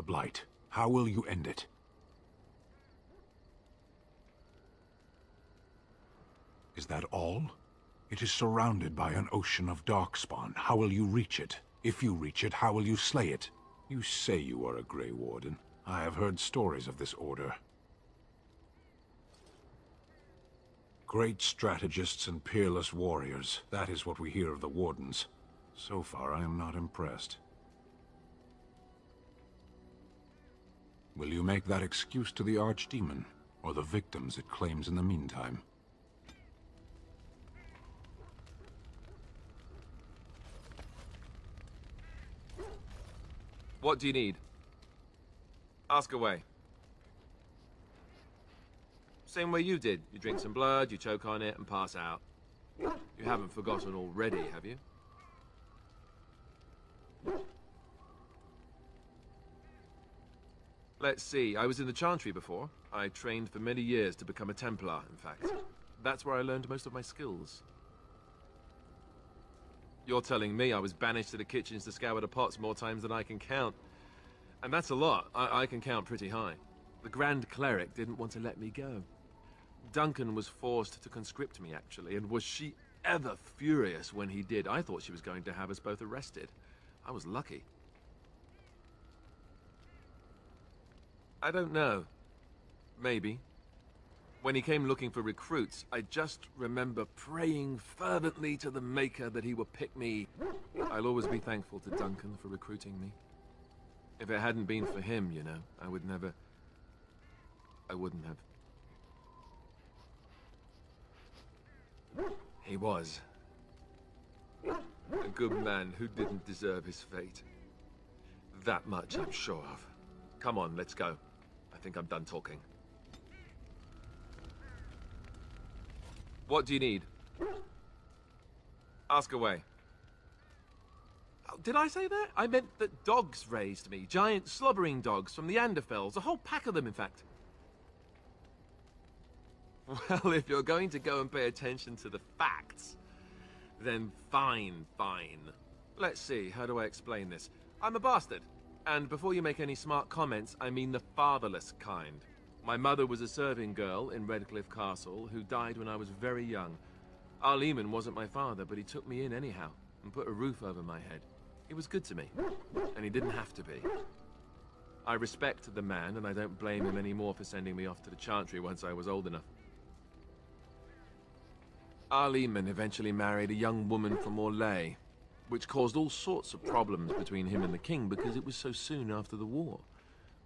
Blight. How will you end it? Is that all? It is surrounded by an ocean of darkspawn. How will you reach it? If you reach it, how will you slay it? You say you are a Grey Warden. I have heard stories of this order. Great strategists and peerless warriors. That is what we hear of the Wardens. So far, I am not impressed. Will you make that excuse to the Archdemon, or the victims it claims in the meantime? What do you need? Ask away. Same way you did. You drink some blood, you choke on it, and pass out. You haven't forgotten already, have you? Let's see, I was in the Chantry before. I trained for many years to become a Templar, in fact. That's where I learned most of my skills. You're telling me I was banished to the kitchens to scour the pots more times than I can count. And that's a lot. I can count pretty high. The Grand Cleric didn't want to let me go. Duncan was forced to conscript me, actually, and was she ever furious when he did. I thought she was going to have us both arrested. I was lucky. I don't know. Maybe. When he came looking for recruits, I just remember praying fervently to the Maker that he would pick me. I'll always be thankful to Duncan for recruiting me. If it hadn't been for him, you know, I wouldn't have. He was a good man who didn't deserve his fate. That much I'm sure of. Come on, let's go. I think I'm done talking. What do you need? Ask away. Oh, did I say that? I meant that dogs raised me. Giant slobbering dogs from the Anderfells. A whole pack of them, in fact. Well, if you're going to go and pay attention to the facts, then fine. Let's see, how do I explain this? I'm a bastard. And before you make any smart comments, I mean the fatherless kind. My mother was a serving girl in Redcliffe Castle who died when I was very young. Arleman wasn't my father, but he took me in anyhow and put a roof over my head. He was good to me, and he didn't have to be. I respect the man, and I don't blame him anymore for sending me off to the Chantry once I was old enough. Arleman eventually married a young woman from Orlais, which caused all sorts of problems between him and the king because it was so soon after the war.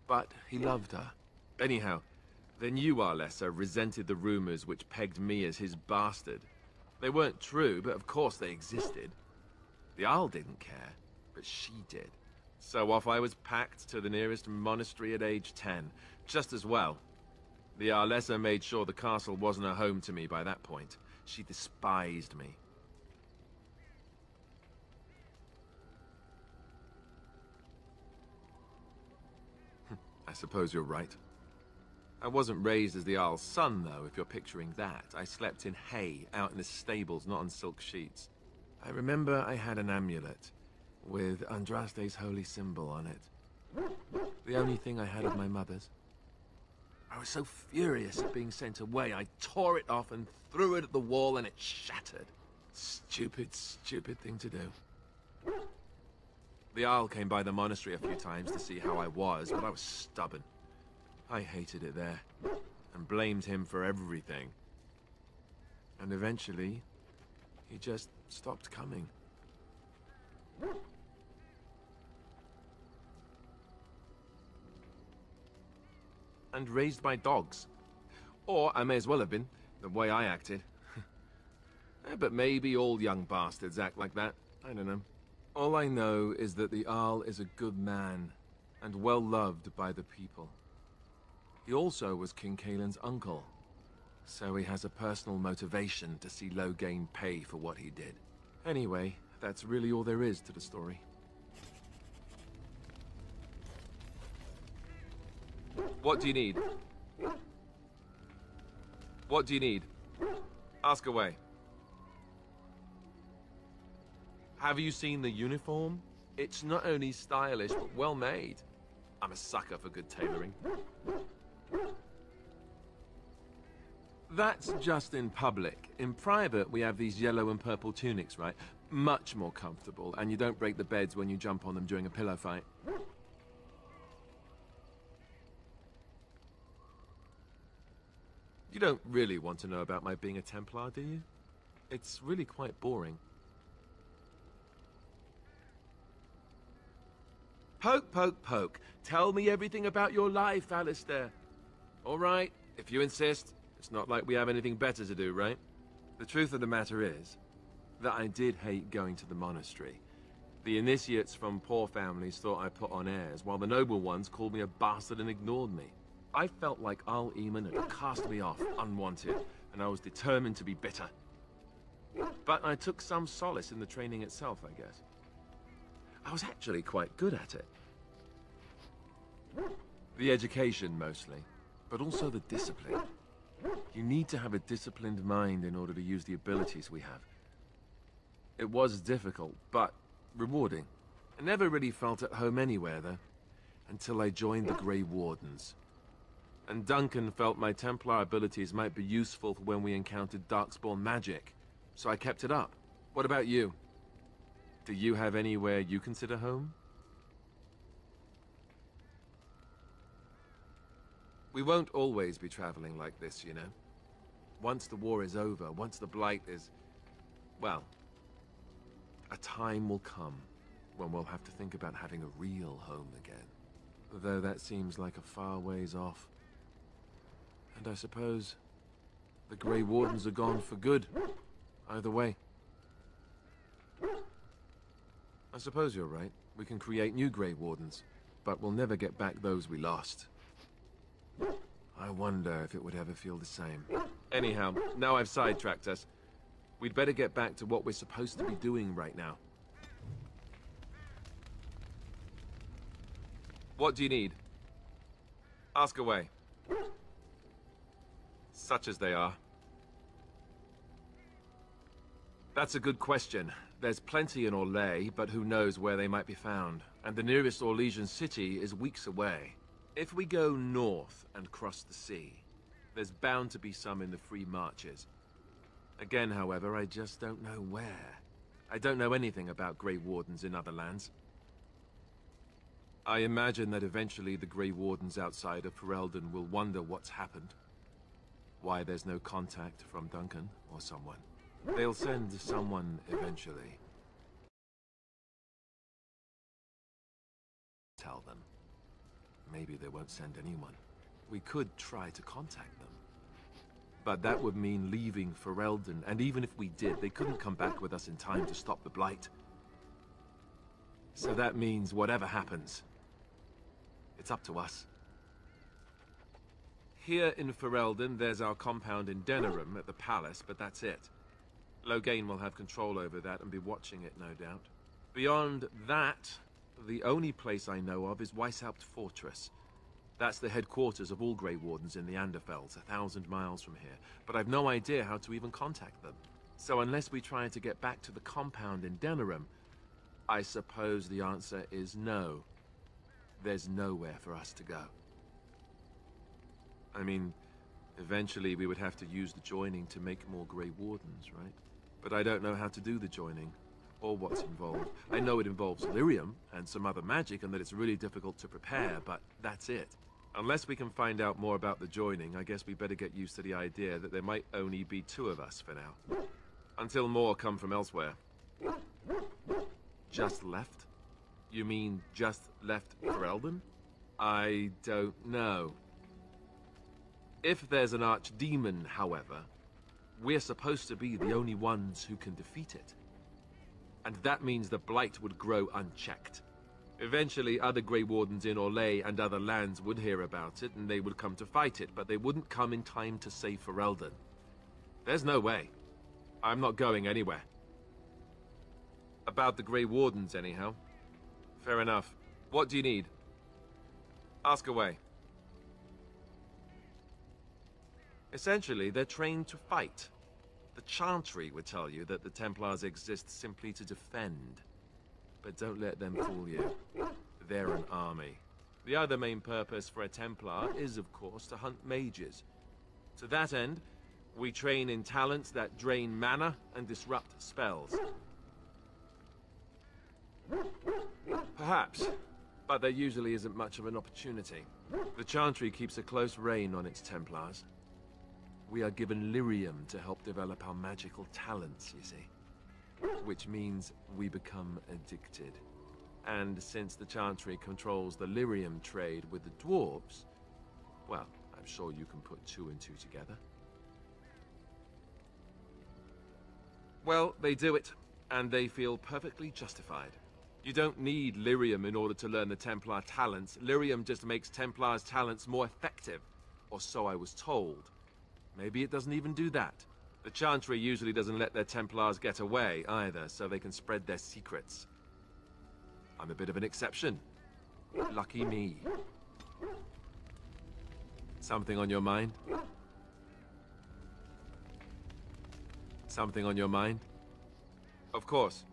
But he loved her. Anyhow, then you, Arlessa, resented the rumors which pegged me as his bastard. They weren't true, but of course they existed. The Arl didn't care, but she did. So off I was packed to the nearest monastery at age 10, just as well. The Arlessa made sure the castle wasn't a home to me by that point. She despised me. I suppose you're right. I wasn't raised as the Arl's son, though, if you're picturing that. I slept in hay, out in the stables, not on silk sheets. I remember I had an amulet with Andraste's holy symbol on it. The only thing I had of my mother's. I was so furious at being sent away, I tore it off and threw it at the wall and it shattered. Stupid thing to do. The Arl came by the monastery a few times to see how I was, but I was stubborn. I hated it there, and blamed him for everything. And eventually, he just stopped coming. And raised my dogs. Or I may as well have been, the way I acted. But maybe all young bastards act like that. I don't know. All I know is that the Arl is a good man, and well loved by the people. He also was King Cailan's uncle, so he has a personal motivation to see Loghain pay for what he did. Anyway, that's really all there is to the story. What do you need? What do you need? Ask away. Have you seen the uniform? It's not only stylish, but well made. I'm a sucker for good tailoring. That's just in public. In private, we have these yellow and purple tunics, right? Much more comfortable, and you don't break the beds when you jump on them during a pillow fight. You don't really want to know about my being a Templar, do you? It's really quite boring. Poke, poke, poke. Tell me everything about your life, Alistair. All right, if you insist. It's not like we have anything better to do, right? The truth of the matter is that I did hate going to the monastery. The initiates from poor families thought I put on airs, while the noble ones called me a bastard and ignored me. I felt like Al Eamon had cast me off, unwanted, and I was determined to be bitter. But I took some solace in the training itself, I guess. I was actually quite good at it. The education, mostly, but also the discipline. You need to have a disciplined mind in order to use the abilities we have. It was difficult, but rewarding. I never really felt at home anywhere, though, until I joined the Grey Wardens. And Duncan felt my Templar abilities might be useful for when we encountered Darkspawn magic, so I kept it up. What about you? Do you have anywhere you consider home? We won't always be traveling like this, you know. Once the war is over, once the Blight is... well, a time will come when we'll have to think about having a real home again. Though that seems like a far ways off. And I suppose the Grey Wardens are gone for good, either way. I suppose you're right. We can create new Grey Wardens, but we'll never get back those we lost. I wonder if it would ever feel the same. Anyhow, now I've sidetracked us. We'd better get back to what we're supposed to be doing right now. What do you need? Ask away. Such as they are. That's a good question. There's plenty in Orlais, but who knows where they might be found. And the nearest Orlesian city is weeks away. If we go north and cross the sea, there's bound to be some in the Free Marches. Again, however, I just don't know where. I don't know anything about Grey Wardens in other lands. I imagine that eventually the Grey Wardens outside of Ferelden will wonder what's happened. Why there's no contact from Duncan or someone. They'll send someone eventually. Tell them. Maybe they won't send anyone. We could try to contact them. But that would mean leaving Ferelden, and even if we did, they couldn't come back with us in time to stop the Blight. So that means whatever happens, it's up to us. Here in Ferelden, there's our compound in Denerim at the palace, but that's it. Loghain will have control over that and be watching it, no doubt. Beyond that, the only place I know of is Weishaupt Fortress. That's the headquarters of all Grey Wardens in the Anderfells, 1,000 miles from here. But I've no idea how to even contact them. So unless we try to get back to the compound in Denerim, I suppose the answer is no. There's nowhere for us to go. I mean, eventually we would have to use the joining to make more Grey Wardens, right? But I don't know how to do the joining, or what's involved. I know it involves lyrium and some other magic, and that it's really difficult to prepare, but that's it. Unless we can find out more about the joining, I guess we better get used to the idea that there might only be 2 of us for now. Until more come from elsewhere. Just left? You mean just left Ferelden? I don't know. If there's an archdemon, however, we're supposed to be the only ones who can defeat it. And that means the Blight would grow unchecked. Eventually, other Grey Wardens in Orlais and other lands would hear about it, and they would come to fight it, but they wouldn't come in time to save Ferelden. There's no way. I'm not going anywhere. About the Grey Wardens, anyhow. Fair enough. What do you need? Ask away. Essentially, they're trained to fight. The Chantry would tell you that the Templars exist simply to defend. But don't let them fool you. They're an army. The other main purpose for a Templar is, of course, to hunt mages. To that end, we train in talents that drain mana and disrupt spells. Perhaps, but there usually isn't much of an opportunity. The Chantry keeps a close rein on its Templars. We are given lyrium to help develop our magical talents, you see. Which means we become addicted. And since the Chantry controls the lyrium trade with the dwarves, well, I'm sure you can put two and two together. Well, they do it, and they feel perfectly justified. You don't need lyrium in order to learn the Templar talents. Lyrium just makes Templars' talents more effective, or so I was told. Maybe it doesn't even do that. The Chantry usually doesn't let their Templars get away either, so they can spread their secrets. I'm a bit of an exception. Lucky me. Something on your mind? Something on your mind? Of course.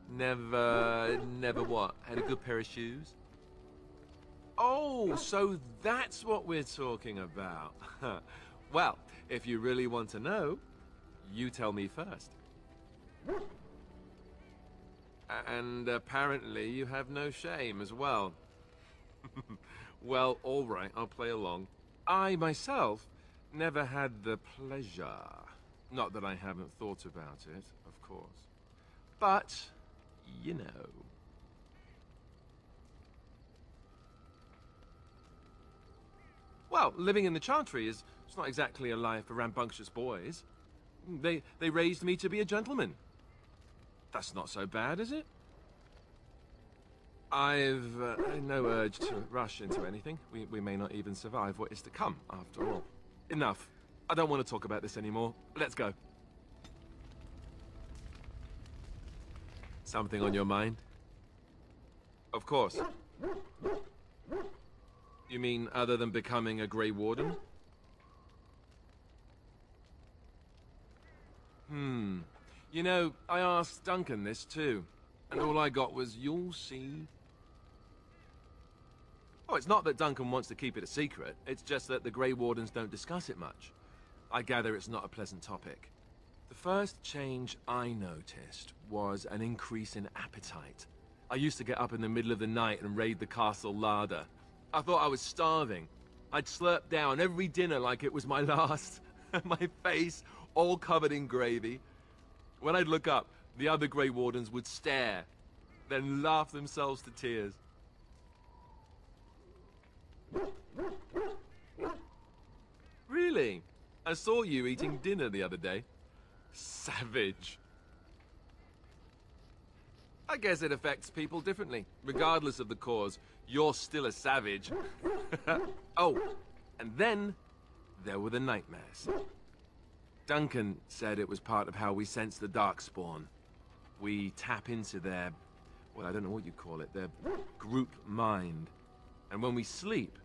Never what? Had a good pair of shoes? Oh, so that's what we're talking about. Well, if you really want to know, you tell me first. And apparently you have no shame as well. Well, all right, I'll play along. I, myself, never had the pleasure. Not that I haven't thought about it, of course. But, you know. Well, living in the Chantry is it's not exactly a life for rambunctious boys. They raised me to be a gentleman. That's not so bad, is it? I've no urge to rush into anything. We may not even survive what is to come, after all. Enough. I don't want to talk about this anymore. Let's go. Something on your mind? Of course. You mean other than becoming a Grey Warden? You know, I asked Duncan this too, and all I got was, "You'll see." Oh, it's not that Duncan wants to keep it a secret, it's just that the Grey Wardens don't discuss it much. I gather it's not a pleasant topic. The first change I noticed was an increase in appetite. I used to get up in the middle of the night and raid the castle larder. I thought I was starving. I'd slurp down every dinner like it was my last. My face all covered in gravy. When I'd look up, the other Grey Wardens would stare, then laugh themselves to tears. Really? I saw you eating dinner the other day. Savage. I guess it affects people differently. Regardless of the cause, you're still a savage. Oh, and then there were the nightmares. Duncan said it was part of how we sense the Darkspawn. We tap into their, well, I don't know what you call it, their group mind. And when we sleep,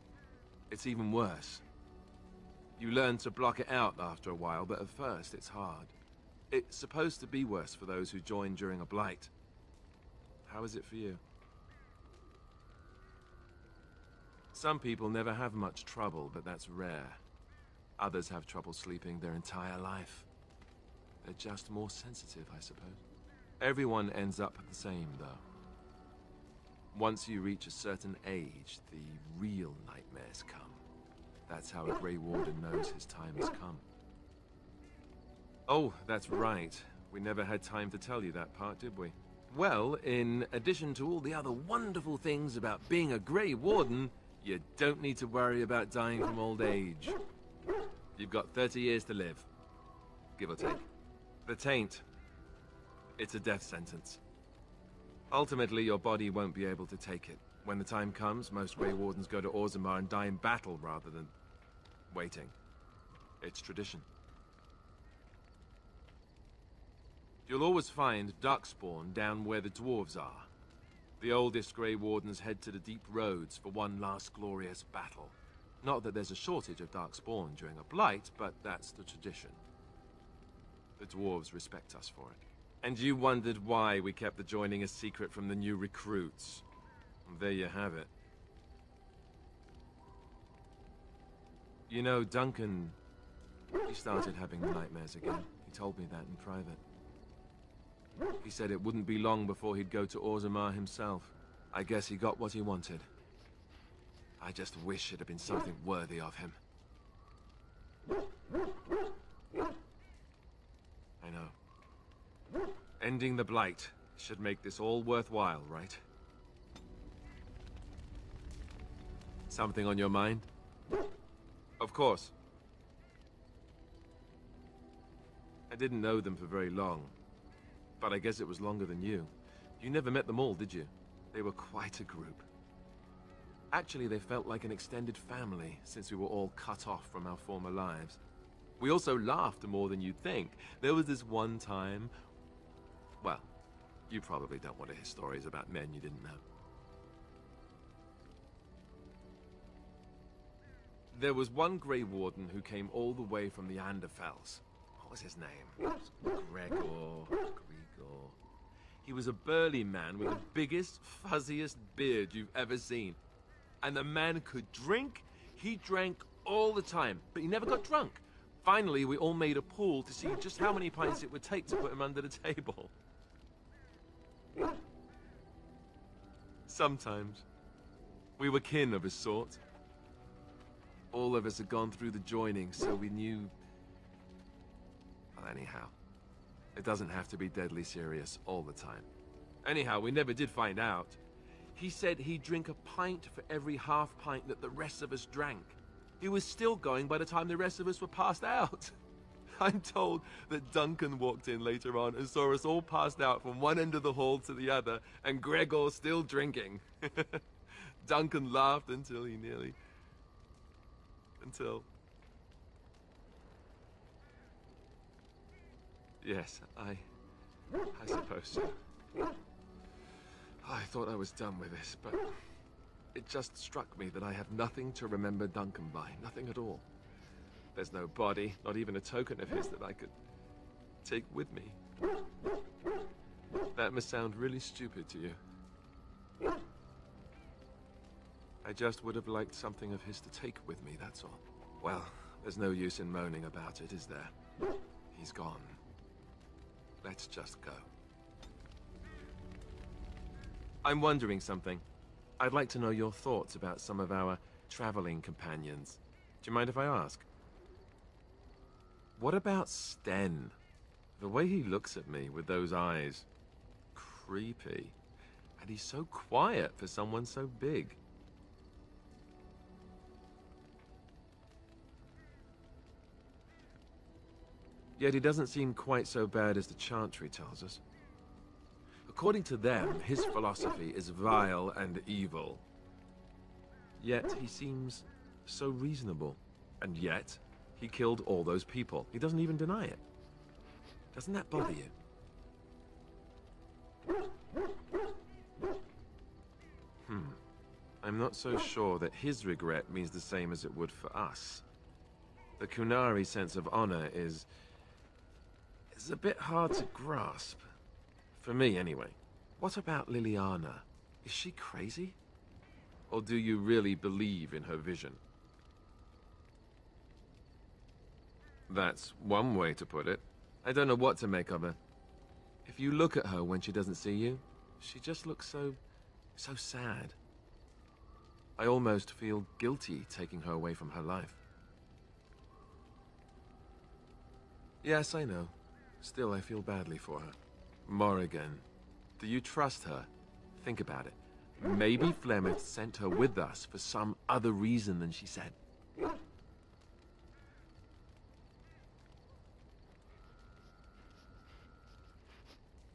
it's even worse. You learn to block it out after a while, but at first it's hard. It's supposed to be worse for those who join during a blight. How is it for you? Some people never have much trouble, but that's rare. Others have trouble sleeping their entire life. They're just more sensitive, I suppose. Everyone ends up the same, though. Once you reach a certain age, the real nightmares come. That's how a Grey Warden knows his time has come. Oh, that's right. We never had time to tell you that part, did we? Well, in addition to all the other wonderful things about being a Grey Warden, you don't need to worry about dying from old age. You've got 30 years to live, give or take. The Taint, it's a death sentence. Ultimately, your body won't be able to take it. When the time comes, most Grey Wardens go to Orzammar and die in battle rather than waiting. It's tradition. You'll always find Darkspawn down where the dwarves are. The oldest Grey Wardens head to the deep roads for one last glorious battle. Not that there's a shortage of Darkspawn during a blight, but that's the tradition. The dwarves respect us for it. And you wondered why we kept the joining a secret from the new recruits. Well, there you have it. You know, Duncan, he started having nightmares again. He told me that in private. He said it wouldn't be long before he'd go to Orzammar himself. I guess he got what he wanted. I just wish it had been something worthy of him. I know. Ending the Blight should make this all worthwhile, right? Something on your mind? Of course. I didn't know them for very long, but I guess it was longer than you. You never met them all, did you? They were quite a group. Actually, they felt like an extended family, since we were all cut off from our former lives. We also laughed more than you'd think. There was this one time... Well, you probably don't want to hear stories about men you didn't know. There was one Grey Warden who came all the way from the Anderfells. What was his name? Gregor. He was a burly man with the biggest, fuzziest beard you've ever seen. And the man could drink. He drank all the time, but he never got drunk. Finally, we all made a pool to see just how many pints it would take to put him under the table. Sometimes, we were kin of a sort. All of us had gone through the joining, so we knew... Well, anyhow, it doesn't have to be deadly serious all the time. Anyhow, we never did find out. He said he'd drink a pint for every half pint that the rest of us drank. He was still going by the time the rest of us were passed out. I'm told that Duncan walked in later on and saw us all passed out from one end of the hall to the other, and Gregor still drinking. Duncan laughed until he nearly... Yes, I suppose so. I thought I was done with this, but it just struck me that I have nothing to remember Duncan by. Nothing at all. There's no body, not even a token of his that I could take with me. That must sound really stupid to you. I just would have liked something of his to take with me, that's all. Well, there's no use in moaning about it, is there? He's gone. Let's just go. I'm wondering something. I'd like to know your thoughts about some of our traveling companions. Do you mind if I ask? What about Sten? The way he looks at me with those eyes. Creepy. And he's so quiet for someone so big. Yet he doesn't seem quite so bad as the Chantry tells us. According to them, his philosophy is vile and evil. Yet he seems so reasonable. And yet, he killed all those people. He doesn't even deny it. Doesn't that bother you? I'm not so sure that his regret means the same as it would for us. The Qunari sense of honor is a bit hard to grasp. For me, anyway. What about Liliana? Is she crazy? Or do you really believe in her vision? That's one way to put it. I don't know what to make of her. If you look at her when she doesn't see you, she just looks so sad. I almost feel guilty taking her away from her life. Yes, I know. Still, I feel badly for her. Morrigan, do you trust her? Think about it. Maybe Flemeth sent her with us for some other reason than she said.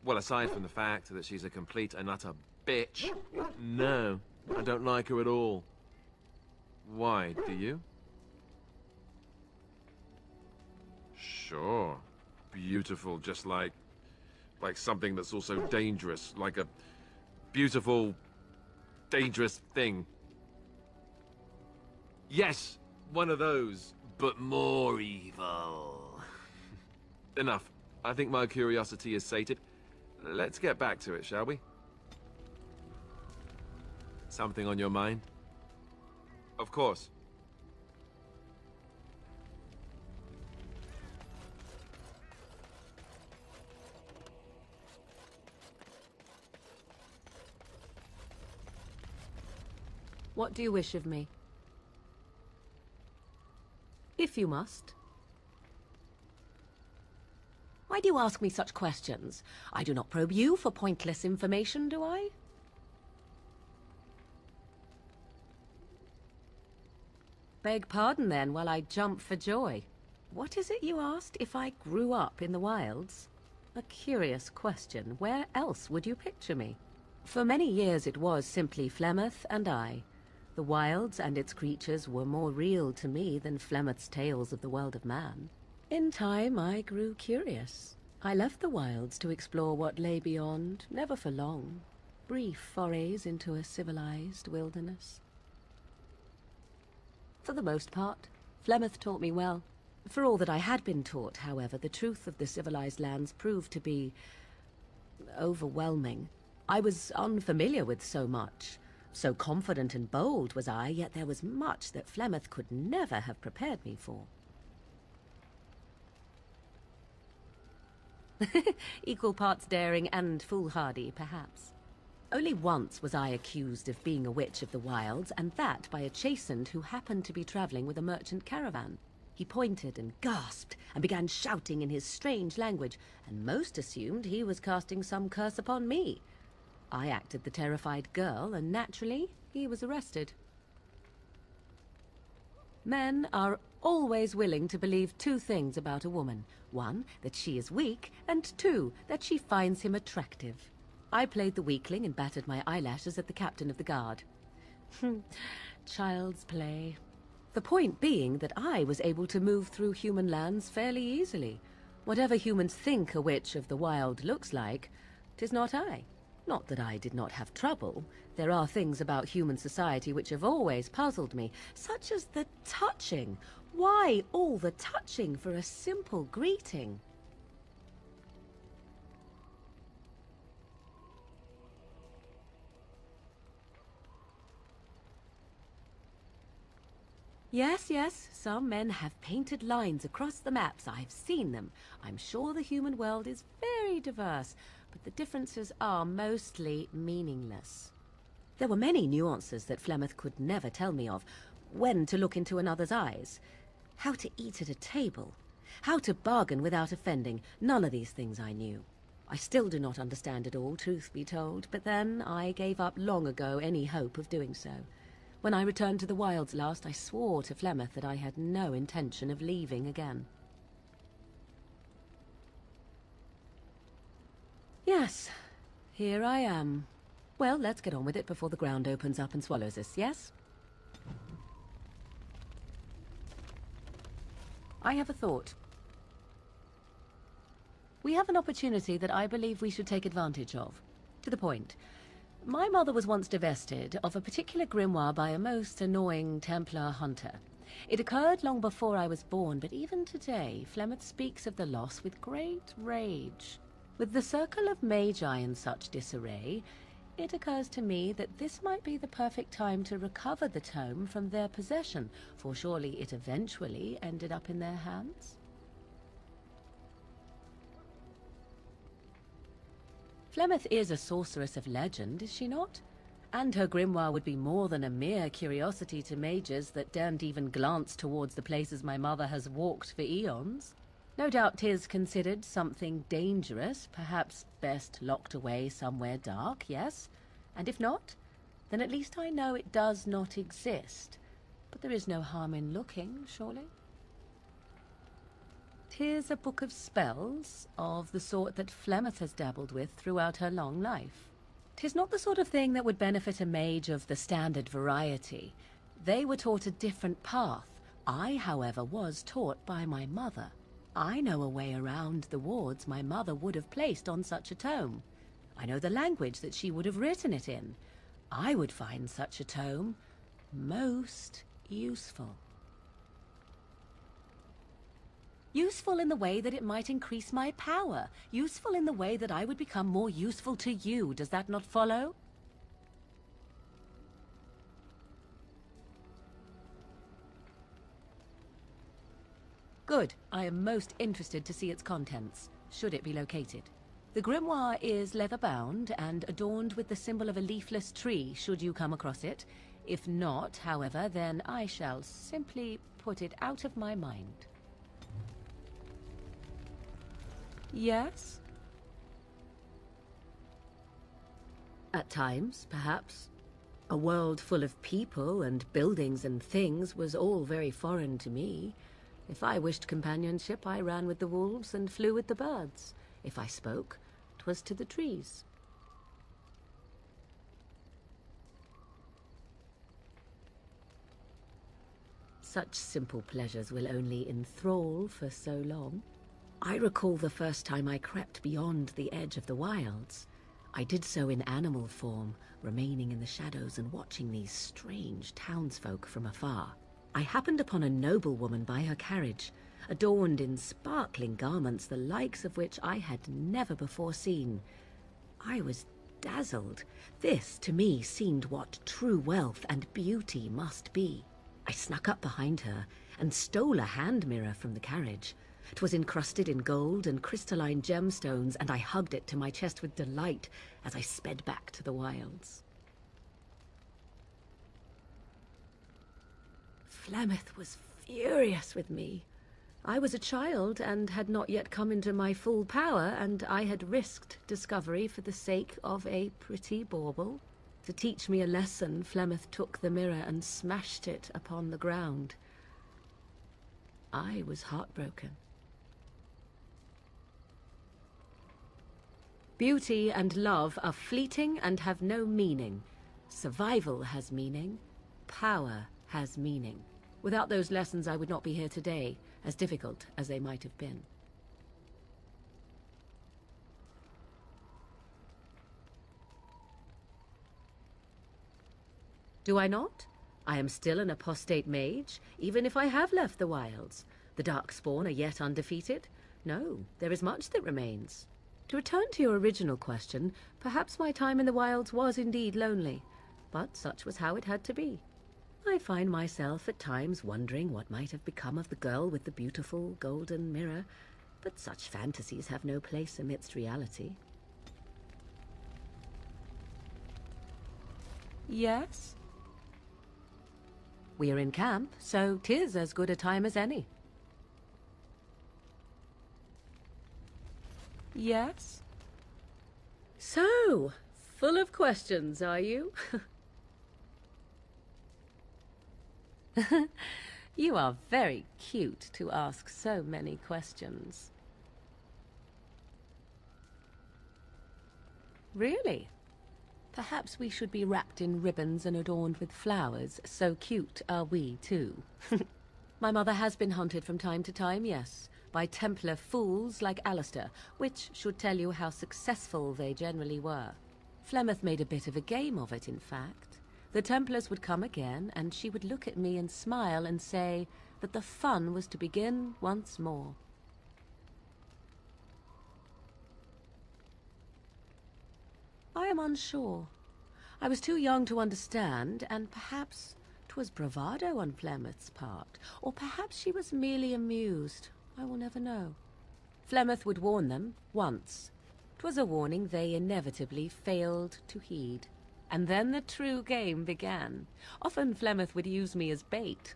Well, aside from the fact that she's a complete and utter bitch, no, I don't like her at all. Why, do you? Sure. Beautiful, just like something that's also dangerous, like a beautiful, dangerous thing. Yes, one of those, but more evil. Enough. I think my curiosity is sated. Let's get back to it, shall we? Something on your mind? Of course. What do you wish of me? If you must. Why do you ask me such questions? I do not probe you for pointless information, do I? Beg pardon then, while I jump for joy. What is it you asked if I grew up in the wilds? A curious question. Where else would you picture me? For many years it was simply Flemeth and I. The wilds and its creatures were more real to me than Flemeth's tales of the world of man. In time, I grew curious. I left the wilds to explore what lay beyond, never for long. Brief forays into a civilized wilderness. For the most part, Flemeth taught me well. For all that I had been taught, however, the truth of the civilized lands proved to be overwhelming. I was unfamiliar with so much. So confident and bold was I, yet there was much that Flemeth could never have prepared me for. Equal parts daring and foolhardy, perhaps. Only once was I accused of being a witch of the wilds, and that by a chastened who happened to be traveling with a merchant caravan. He pointed and gasped, and began shouting in his strange language, and most assumed he was casting some curse upon me. I acted the terrified girl, and naturally, he was arrested. Men are always willing to believe two things about a woman. One, that she is weak, and two, that she finds him attractive. I played the weakling and battered my eyelashes at the captain of the guard. Child's play. The point being that I was able to move through human lands fairly easily. Whatever humans think a witch of the wild looks like, 'tis not I. Not that I did not have trouble. There are things about human society which have always puzzled me, such as the touching. Why all the touching for a simple greeting? Yes, yes, some men have painted lines across the maps. I've seen them. I'm sure the human world is very diverse, but the differences are mostly meaningless. There were many nuances that Flemeth could never tell me of. When to look into another's eyes, how to eat at a table, how to bargain without offending. None of these things I knew. I still do not understand it all, truth be told, but then I gave up long ago any hope of doing so. When I returned to the wilds last, I swore to Flemeth that I had no intention of leaving again. Yes, here I am. Well, let's get on with it before the ground opens up and swallows us, yes? I have a thought. We have an opportunity that I believe we should take advantage of. To the point. My mother was once divested of a particular grimoire by a most annoying Templar hunter. It occurred long before I was born, but even today, Flemeth speaks of the loss with great rage. With the circle of magi in such disarray, it occurs to me that this might be the perfect time to recover the tome from their possession, for surely it eventually ended up in their hands. Flemeth is a sorceress of legend, is she not? And her grimoire would be more than a mere curiosity to mages that daren't even glance towards the places my mother has walked for eons. No doubt 'tis considered something dangerous, perhaps best locked away somewhere dark, yes? And if not, then at least I know it does not exist. But there is no harm in looking, surely? 'Tis a book of spells, of the sort that Flemeth has dabbled with throughout her long life. 'Tis not the sort of thing that would benefit a mage of the standard variety. They were taught a different path. I, however, was taught by my mother. I know a way around the wards my mother would have placed on such a tome. I know the language that she would have written it in. I would find such a tome most useful. Useful in the way that it might increase my power. Useful in the way that I would become more useful to you. Does that not follow? Good. I am most interested to see its contents, should it be located. The grimoire is leather-bound and adorned with the symbol of a leafless tree, should you come across it. If not, however, then I shall simply put it out of my mind. Yes? At times, perhaps. A world full of people and buildings and things was all very foreign to me. If I wished companionship, I ran with the wolves and flew with the birds. If I spoke, 'twas to the trees. Such simple pleasures will only enthrall for so long. I recall the first time I crept beyond the edge of the wilds. I did so in animal form, remaining in the shadows and watching these strange townsfolk from afar. I happened upon a noblewoman by her carriage, adorned in sparkling garments the likes of which I had never before seen. I was dazzled. This, to me, seemed what true wealth and beauty must be. I snuck up behind her and stole a hand mirror from the carriage. 'Twas encrusted in gold and crystalline gemstones, and I hugged it to my chest with delight as I sped back to the wilds. Flemeth was furious with me. I was a child and had not yet come into my full power, and I had risked discovery for the sake of a pretty bauble. To teach me a lesson, Flemeth took the mirror and smashed it upon the ground. I was heartbroken. Beauty and love are fleeting and have no meaning. Survival has meaning. Power has meaning. Without those lessons, I would not be here today, as difficult as they might have been. Do I not? I am still an apostate mage, even if I have left the wilds. The Darkspawn are yet undefeated? No, there is much that remains. To return to your original question, perhaps my time in the wilds was indeed lonely, but such was how it had to be. I find myself at times wondering what might have become of the girl with the beautiful golden mirror, but such fantasies have no place amidst reality. Yes? We are in camp, so 'tis as good a time as any. Yes? So, full of questions, are you? You are very cute to ask so many questions. Really? Perhaps we should be wrapped in ribbons and adorned with flowers. So cute are we, too. My mother has been hunted from time to time, yes, by Templar fools like Alistair, which should tell you how successful they generally were. Flemeth made a bit of a game of it, in fact. The Templars would come again, and she would look at me and smile and say that the fun was to begin once more. I am unsure. I was too young to understand, and perhaps 'twas bravado on Flemeth's part, or perhaps she was merely amused. I will never know. Flemeth would warn them, once. 'Twas a warning they inevitably failed to heed. And then the true game began. Often Flemeth would use me as bait.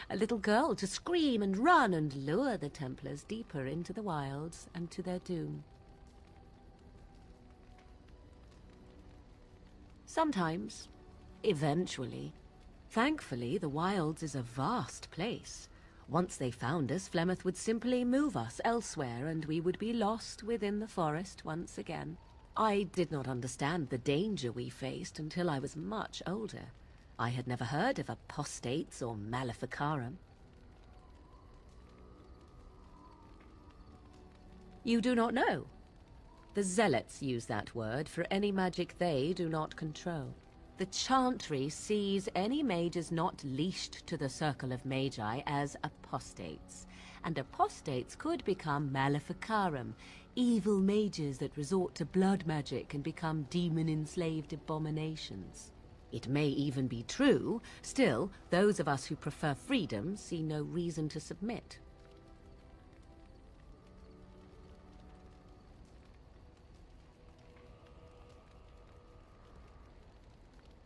A little girl to scream and run and lure the Templars deeper into the wilds and to their doom. Sometimes. Eventually. Thankfully, the wilds is a vast place. Once they found us, Flemeth would simply move us elsewhere, and we would be lost within the forest once again. I did not understand the danger we faced until I was much older. I had never heard of apostates or maleficarum. You do not know? The zealots use that word for any magic they do not control. The Chantry sees any mages not leashed to the Circle of Magi as apostates, and apostates could become Maleficarum, evil mages that resort to blood magic and become demon-enslaved abominations. It may even be true, still, those of us who prefer freedom see no reason to submit.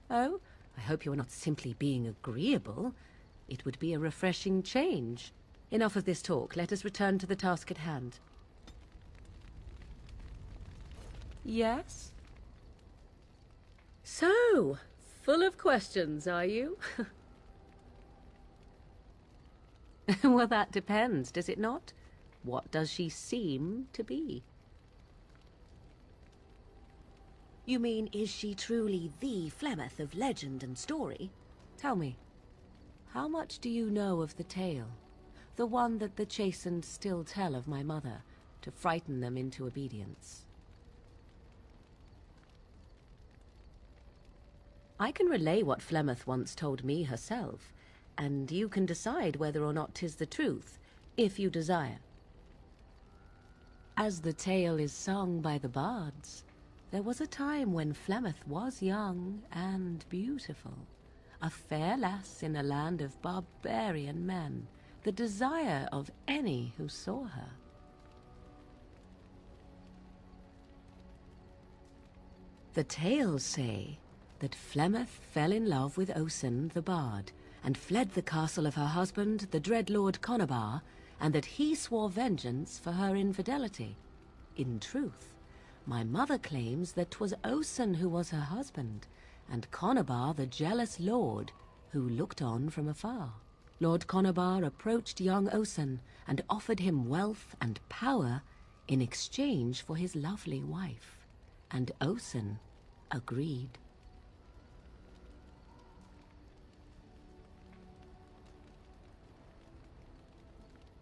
Oh, I hope you are not simply being agreeable. It would be a refreshing change. Enough of this talk. Let us return to the task at hand. Yes? So, full of questions, are you? Well, that depends, does it not? What does she seem to be? You mean, is she truly the Flemeth of legend and story? Tell me, how much do you know of the tale? The one that the Chastened still tell of my mother, to frighten them into obedience. I can relay what Flemeth once told me herself, and you can decide whether or not 'tis the truth, if you desire. As the tale is sung by the bards, there was a time when Flemeth was young and beautiful, a fair lass in a land of barbarian men, the desire of any who saw her. The tales say that Flemeth fell in love with Osen the bard, and fled the castle of her husband, the dread Lord Conobar, and that he swore vengeance for her infidelity. In truth, my mother claims that 'twas Osen who was her husband, and Conobar the jealous lord, who looked on from afar. Lord Conobar approached young Osen, and offered him wealth and power in exchange for his lovely wife, and Osen agreed.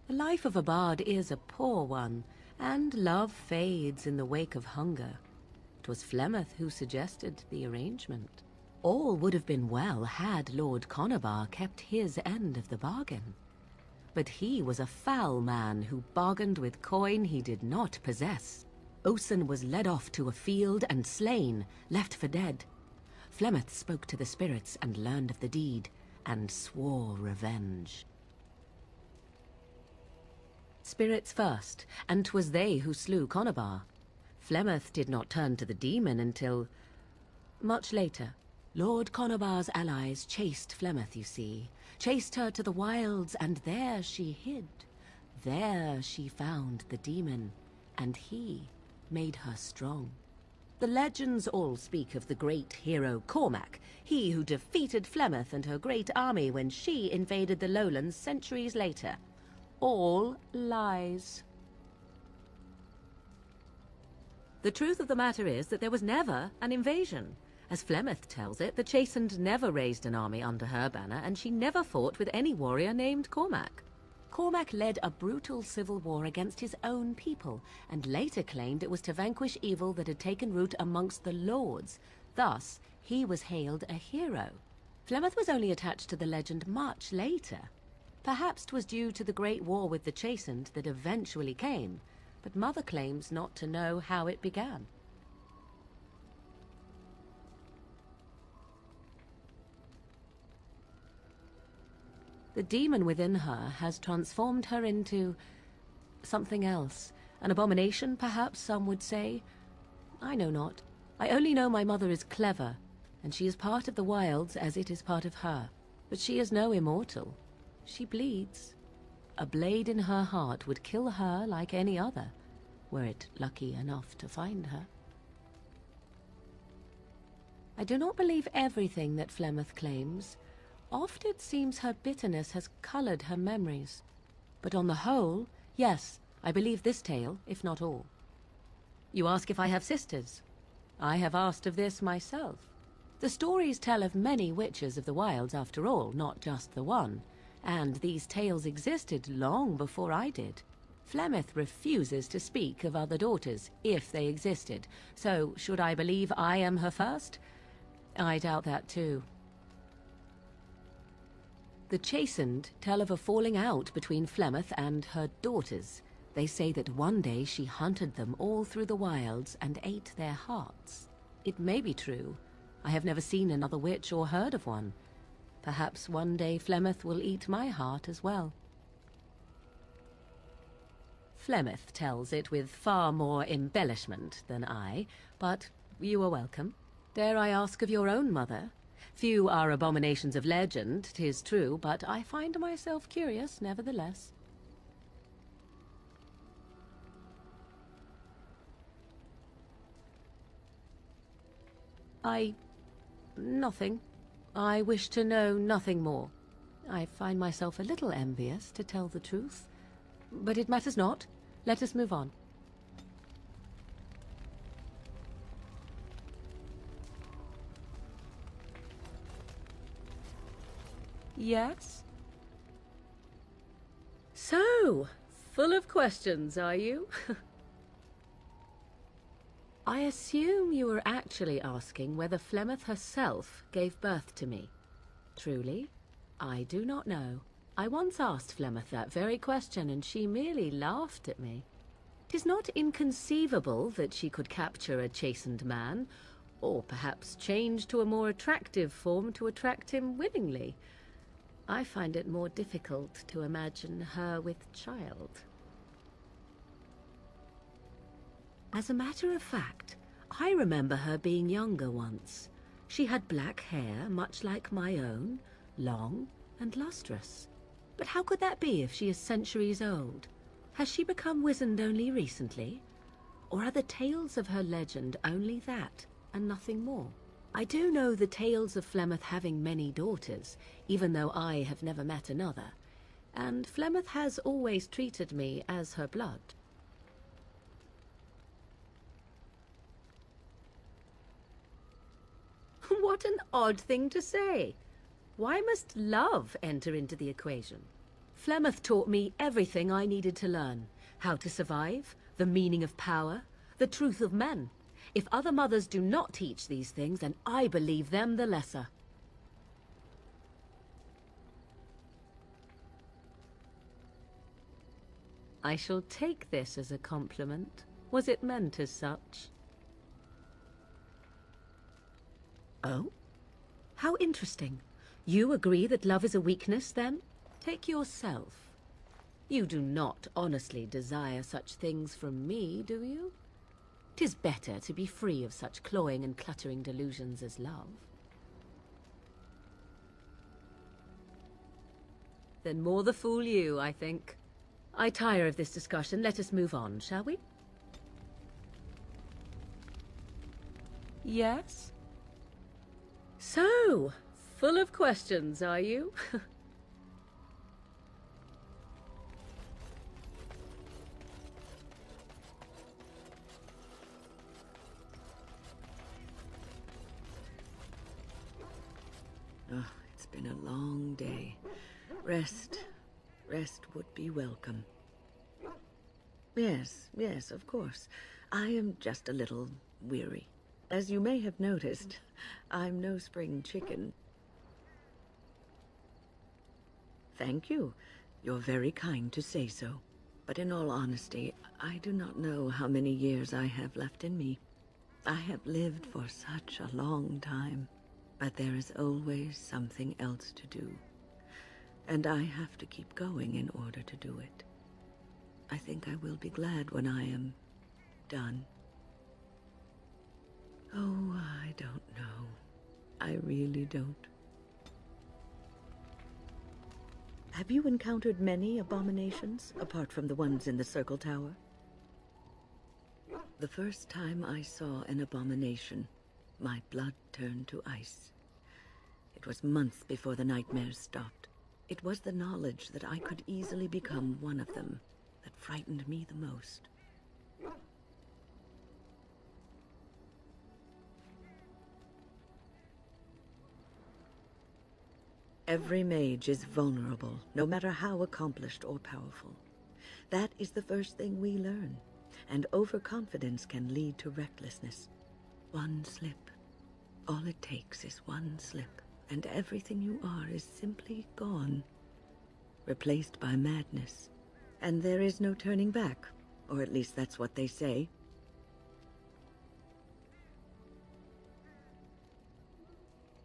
The life of a bard is a poor one, and love fades in the wake of hunger. 'Twas Flemeth who suggested the arrangement. All would have been well had Lord Conobar kept his end of the bargain. But he was a foul man who bargained with coin he did not possess. Osen was led off to a field and slain, left for dead. Flemeth spoke to the spirits and learned of the deed, and swore revenge. Spirits first, and 'twas they who slew Conobar. Flemeth did not turn to the demon until much later. Lord Conobar's allies chased Flemeth, you see, chased her to the wilds, and there she hid. There she found the demon, and he made her strong. The legends all speak of the great hero Cormac, he who defeated Flemeth and her great army when she invaded the lowlands centuries later. All lies. The truth of the matter is that there was never an invasion. As Flemeth tells it, the Chastened never raised an army under her banner, and she never fought with any warrior named Cormac. Cormac led a brutal civil war against his own people, and later claimed it was to vanquish evil that had taken root amongst the lords. Thus, he was hailed a hero. Flemeth was only attached to the legend much later. Perhaps 'twas due to the great war with the Chastened that eventually came, but Mother claims not to know how it began. The demon within her has transformed her into something else. An abomination, perhaps some would say. I know not. I only know my mother is clever, and she is part of the wilds as it is part of her. But she is no immortal. She bleeds. A blade in her heart would kill her like any other, were it lucky enough to find her. I do not believe everything that Flemeth claims. Oft it seems her bitterness has colored her memories. But on the whole, yes, I believe this tale, if not all. You ask if I have sisters. I have asked of this myself. The stories tell of many witches of the wilds after all, not just the one. And these tales existed long before I did. Flemeth refuses to speak of other daughters, if they existed. So, should I believe I am her first? I doubt that too. The Chastened tell of a falling out between Flemeth and her daughters. They say that one day she hunted them all through the wilds and ate their hearts. It may be true. I have never seen another witch or heard of one. Perhaps one day Flemeth will eat my heart as well. Flemeth tells it with far more embellishment than I, but you are welcome. Dare I ask of your own mother? Few are abominations of legend, 'tis true, but I find myself curious nevertheless. Nothing. I wish to know nothing more. I find myself a little envious, to tell the truth. But it matters not. Let us move on. Yes? So, full of questions, are you? I assume you were actually asking whether Flemeth herself gave birth to me. Truly, I do not know. I once asked Flemeth that very question, and she merely laughed at me. 'Tis not inconceivable that she could capture a chastened man, or perhaps change to a more attractive form to attract him willingly. I find it more difficult to imagine her with child. As a matter of fact, I remember her being younger once. She had black hair, much like my own, long and lustrous. But how could that be if she is centuries old? Has she become wizened only recently? Or are the tales of her legend only that, and nothing more? I do know the tales of Flemeth having many daughters, even though I have never met another. And Flemeth has always treated me as her blood. What an odd thing to say. Why must love enter into the equation? Flemeth taught me everything I needed to learn. How to survive, the meaning of power, the truth of men. If other mothers do not teach these things, then I believe them the lesser. I shall take this as a compliment. Was it meant as such? Oh? How interesting. You agree that love is a weakness, then? Take yourself. You do not honestly desire such things from me, do you? 'Tis better to be free of such cloying and cluttering delusions as love. Then more the fool you, I think. I tire of this discussion. Let us move on, shall we? Yes? So, full of questions, are you? Oh, it's been a long day. Rest would be welcome. Yes, of course. I am just a little weary. As you may have noticed, I'm no spring chicken. Thank you. You're very kind to say so. But in all honesty, I do not know how many years I have left in me. I have lived for such a long time, but there is always something else to do. And I have to keep going in order to do it. I think I will be glad when I am done. Oh, I don't know. I really don't. Have you encountered many abominations, apart from the ones in the Circle Tower? The first time I saw an abomination, my blood turned to ice. It was months before the nightmares stopped. It was the knowledge that I could easily become one of them that frightened me the most. Every mage is vulnerable, no matter how accomplished or powerful. That is the first thing we learn, and overconfidence can lead to recklessness. One slip, All it takes is one slip, and everything you are is simply gone, replaced by madness. And there is no turning back, or at least that's what they say.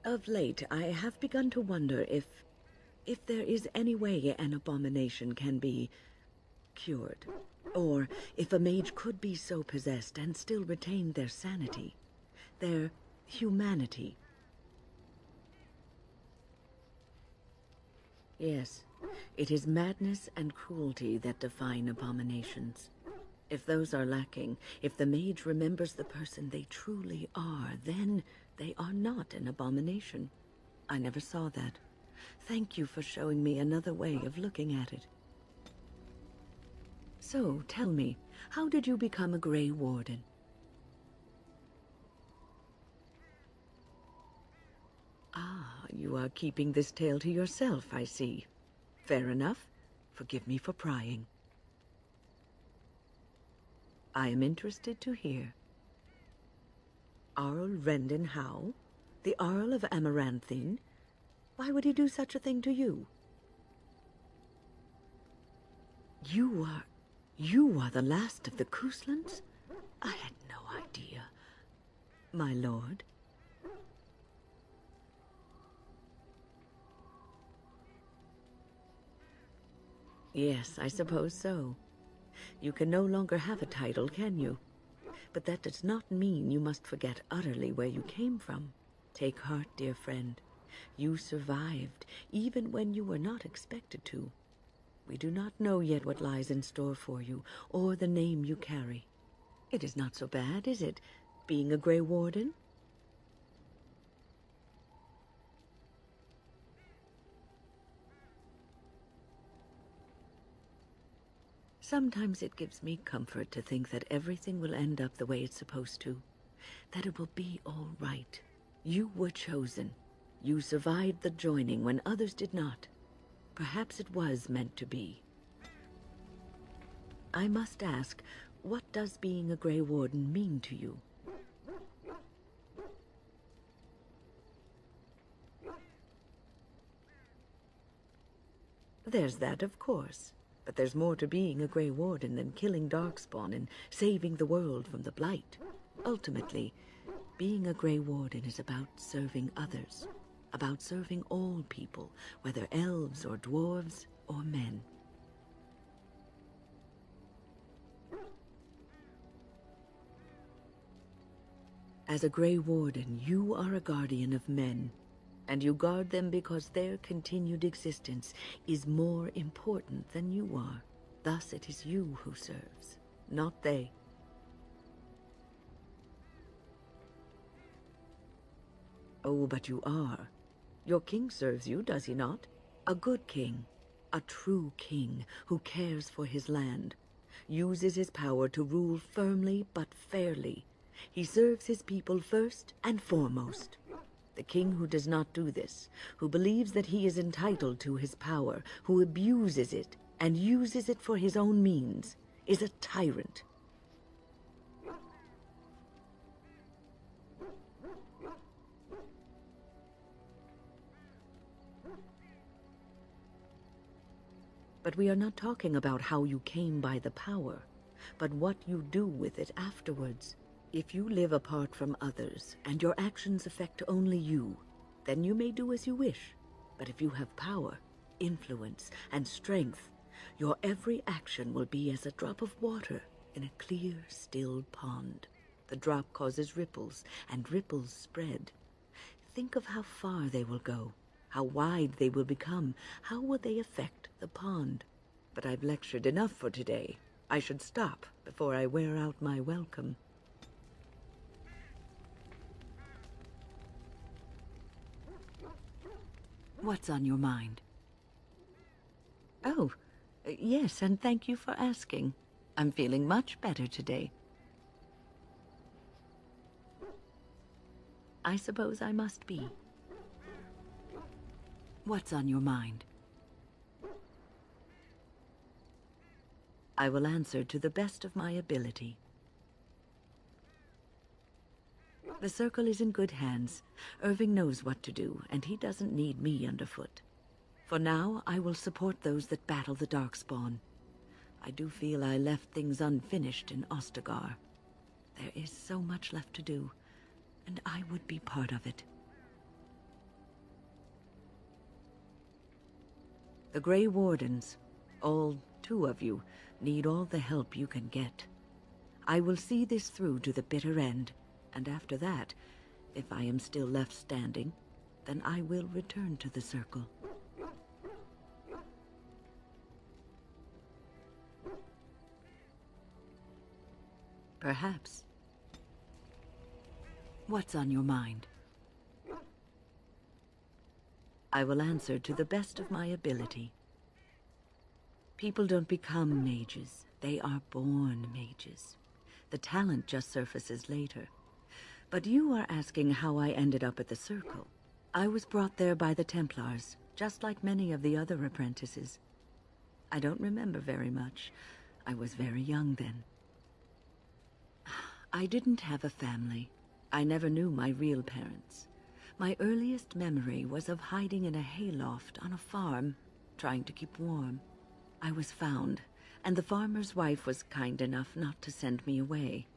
Of late, I have begun to wonder if there is any way an abomination can be cured, or if a mage could be so possessed and still retain their sanity, their humanity. Yes, it is madness and cruelty that define abominations. If those are lacking, if the mage remembers the person they truly are, then they are not an abomination. I never saw that. Thank you for showing me another way of looking at it. So, tell me, how did you become a Grey Warden? Ah, you are keeping this tale to yourself, I see. Fair enough. Forgive me for prying. I am interested to hear. Arl Rendon Howe? The Arl of Amaranthine? Why would he do such a thing to you? You are the last of the Couslands? I had no idea. My lord? Yes, I suppose so. You can no longer have a title, can you? But that does not mean you must forget utterly where you came from. Take heart, dear friend. You survived, even when you were not expected to. We do not know yet what lies in store for you, or the name you carry. It is not so bad, is it, being a Grey Warden? Sometimes it gives me comfort to think that everything will end up the way it's supposed to. That it will be all right. You were chosen. You survived the joining when others did not. Perhaps it was meant to be. I must ask, what does being a Grey Warden mean to you? There's that, of course. But there's more to being a Grey Warden than killing Darkspawn and saving the world from the Blight. Ultimately, being a Grey Warden is about serving others, about serving all people, whether elves or dwarves or men. As a Grey Warden, you are a guardian of men, and you guard them because their continued existence is more important than you are. Thus it is you who serves, not they. Oh, but you are. Your king serves you, does he not? A good king, a true king who cares for his land, uses his power to rule firmly but fairly. He serves his people first and foremost. The king who does not do this, who believes that he is entitled to his power, who abuses it and uses it for his own means, is a tyrant. But we are not talking about how you came by the power, but what you do with it afterwards. If you live apart from others, and your actions affect only you, then you may do as you wish. But if you have power, influence, and strength, your every action will be as a drop of water in a clear, still pond. The drop causes ripples, and ripples spread. Think of how far they will go, how wide they will become, how will they affect the pond. But I've lectured enough for today. I should stop before I wear out my welcome. What's on your mind? Oh, yes, and thank you for asking. I'm feeling much better today. I suppose I must be. What's on your mind? I will answer to the best of my ability. The Circle is in good hands. Irving knows what to do, and he doesn't need me underfoot. For now, I will support those that battle the Darkspawn. I do feel I left things unfinished in Ostagar. There is so much left to do, and I would be part of it. The Grey Wardens, all 2 of you, need all the help you can get. I will see this through to the bitter end, and after that, if I am still left standing, then I will return to the Circle. Perhaps. What's on your mind? I will answer to the best of my ability. People don't become mages. They are born mages. The talent just surfaces later. But you are asking how I ended up at the Circle. I was brought there by the Templars, just like many of the other apprentices. I don't remember very much. I was very young then. I didn't have a family. I never knew my real parents. My earliest memory was of hiding in a hayloft on a farm, trying to keep warm. I was found, and the farmer's wife was kind enough not to send me away.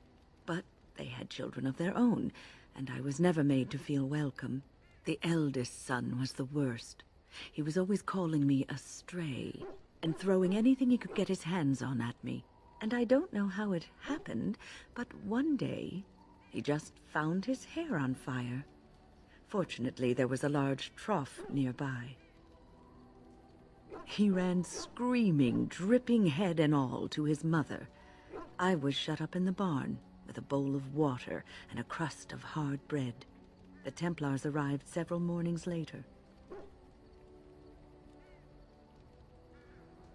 But they had children of their own, and I was never made to feel welcome. The eldest son was the worst. He was always calling me a stray, and throwing anything he could get his hands on at me. And I don't know how it happened, but one day, he just found his hair on fire. Fortunately, there was a large trough nearby. He ran screaming, dripping head and all, to his mother. I was shut up in the barn, with a bowl of water and a crust of hard bread. The Templars arrived several mornings later.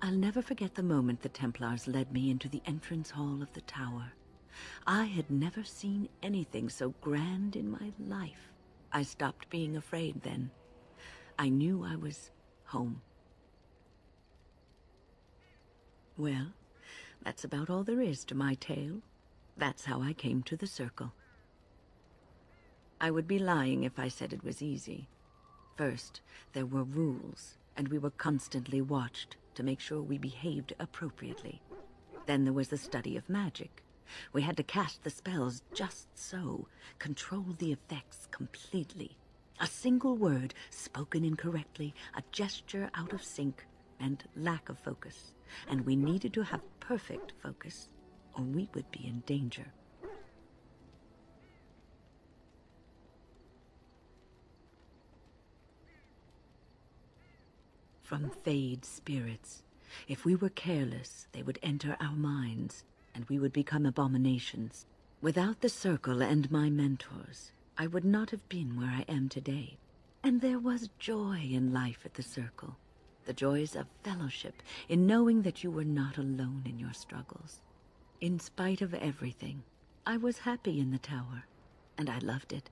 I'll never forget the moment the Templars led me into the entrance hall of the tower. I had never seen anything so grand in my life. I stopped being afraid then. I knew I was home. Well, that's about all there is to my tale. That's how I came to the Circle. I would be lying if I said it was easy. First, there were rules, and we were constantly watched to make sure we behaved appropriately. Then there was the study of magic. We had to cast the spells just so, control the effects completely. A single word spoken incorrectly, a gesture out of sync, and lack of focus. And we needed to have perfect focus, or we would be in danger. From Fade spirits. If we were careless, they would enter our minds, and we would become abominations. Without the Circle and my mentors, I would not have been where I am today. And there was joy in life at the Circle. The joys of fellowship, in knowing that you were not alone in your struggles. In spite of everything, I was happy in the tower, and I loved it.